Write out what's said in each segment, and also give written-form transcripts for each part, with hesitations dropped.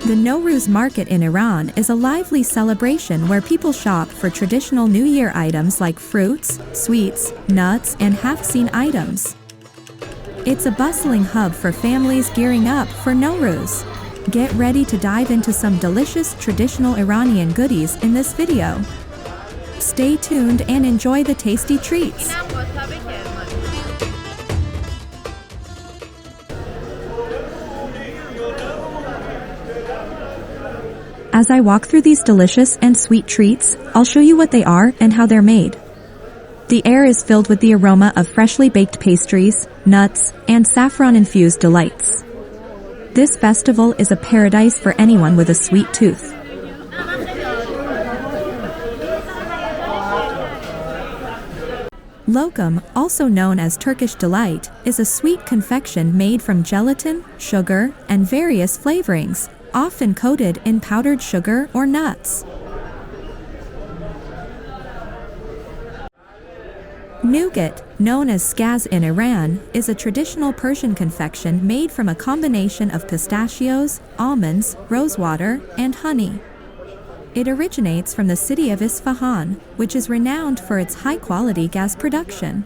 The Nowruz market in Iran is a lively celebration where people shop for traditional New Year items like fruits, sweets, nuts, and half-seen items. It's a bustling hub for families gearing up for Nowruz. Get ready to dive into some delicious traditional Iranian goodies in this video. Stay tuned and enjoy the tasty treats. As I walk through these delicious and sweet treats, I'll show you what they are and how they're made. The air is filled with the aroma of freshly baked pastries, nuts, and saffron-infused delights. This festival is a paradise for anyone with a sweet tooth. Lokum, also known as Turkish delight, is a sweet confection made from gelatin, sugar, and various flavorings, often coated in powdered sugar or nuts. Nougat, known as skaz in Iran, is a traditional Persian confection made from a combination of pistachios, almonds, rosewater, and honey. It originates from the city of Isfahan, which is renowned for its high-quality gas production.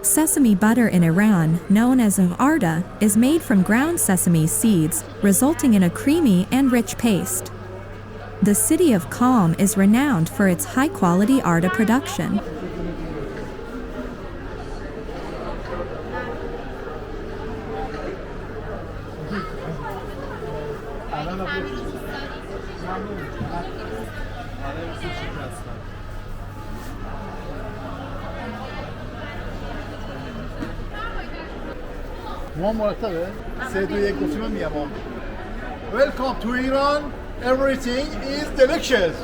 Sesame butter in Iran, known as Ardeh, is made from ground sesame seeds, resulting in a creamy and rich paste. The city of Qom is renowned for its high-quality Ardeh production. Welcome to Iran. Everything is delicious.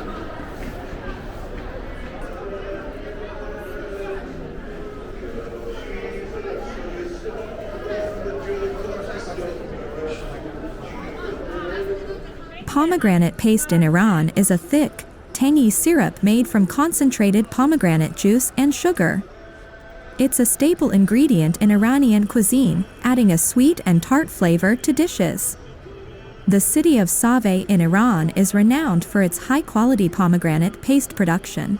Pomegranate paste in Iran is a thick, tangy syrup made from concentrated pomegranate juice and sugar. It's a staple ingredient in Iranian cuisine, adding a sweet and tart flavor to dishes. The city of Save in Iran is renowned for its high-quality pomegranate paste production.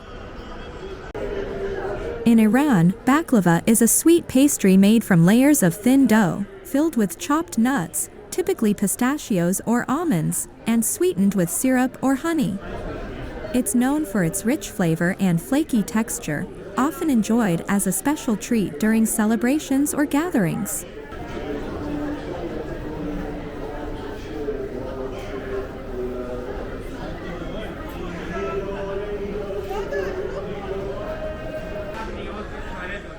In Iran, baklava is a sweet pastry made from layers of thin dough, filled with chopped nuts, typically pistachios or almonds, and sweetened with syrup or honey. It's known for its rich flavor and flaky texture, often enjoyed as a special treat during celebrations or gatherings.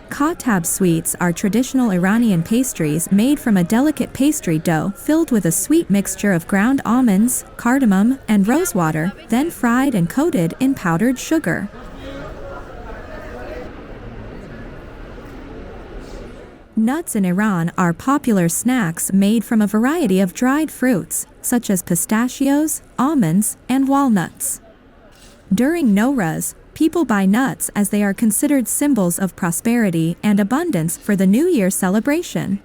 Qottab sweets are traditional Iranian pastries made from a delicate pastry dough filled with a sweet mixture of ground almonds, cardamom, and rosewater, then fried and coated in powdered sugar. Nuts in Iran are popular snacks made from a variety of dried fruits, such as pistachios, almonds, and walnuts. During Nowruz, people buy nuts as they are considered symbols of prosperity and abundance for the New Year celebration.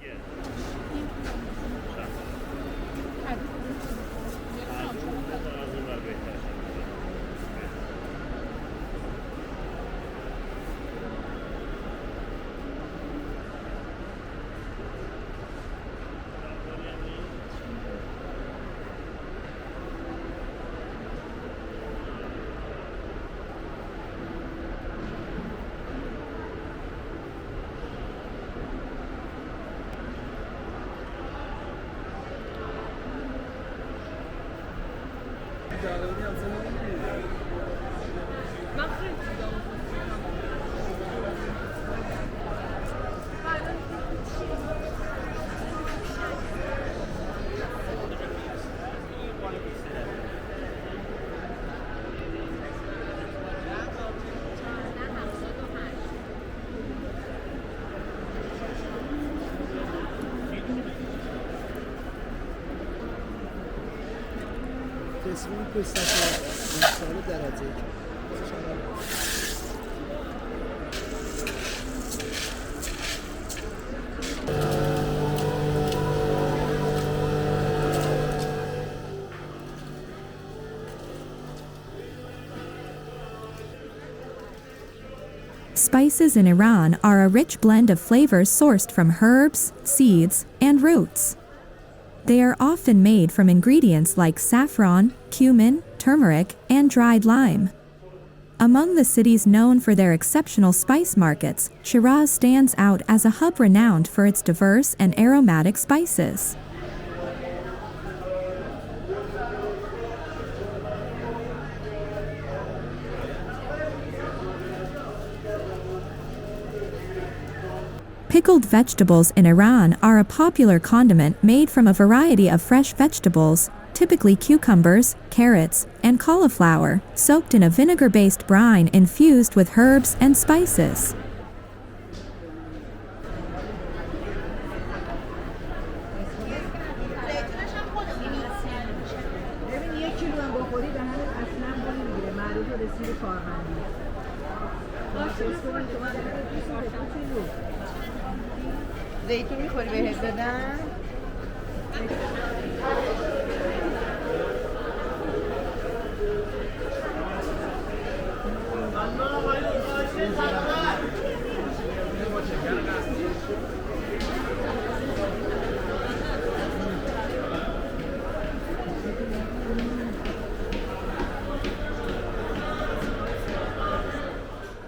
تصمیم پستاشو درجه Spices in Iran are a rich blend of flavors sourced from herbs, seeds, and roots. They are often made from ingredients like saffron, cumin, turmeric, and dried lime. Among the cities known for their exceptional spice markets, Shiraz stands out as a hub renowned for its diverse and aromatic spices. Pickled vegetables in Iran are a popular condiment made from a variety of fresh vegetables, typically cucumbers, carrots, and cauliflower, soaked in a vinegar-based brine infused with herbs and spices. زیتون می‌خوری بهت بدم؟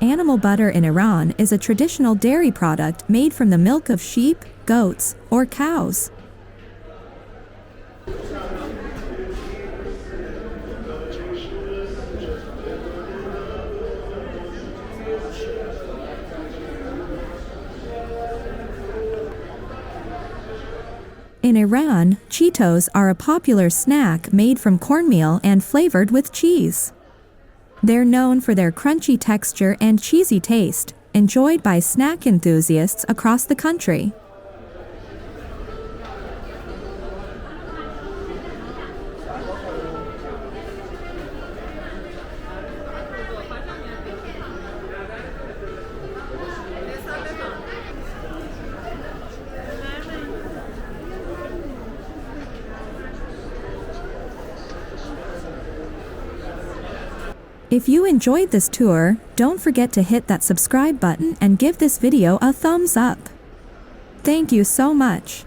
Animal butter in Iran is a traditional dairy product made from the milk of sheep, goats, or cows. In Iran, Cheetos are a popular snack made from cornmeal and flavored with cheese. They're known for their crunchy texture and cheesy taste, enjoyed by snack enthusiasts across the country. If you enjoyed this tour, don't forget to hit that subscribe button and give this video a thumbs up. Thank you so much.